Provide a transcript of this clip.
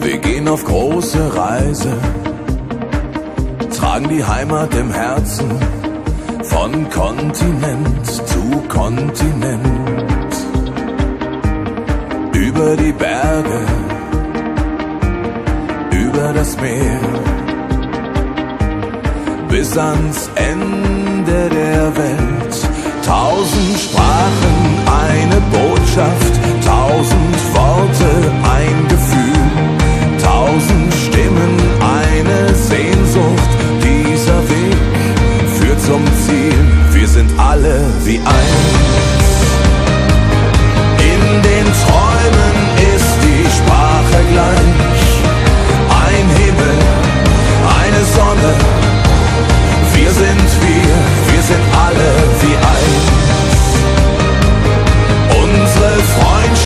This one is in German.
Wir gehen auf große Reise, tragen die Heimat im Herzen, von Kontinent zu Kontinent. Über die Berge, über das Meer, bis ans Ende der Welt. 1000 Sprachen, eine Botschaft, 1000 Worte,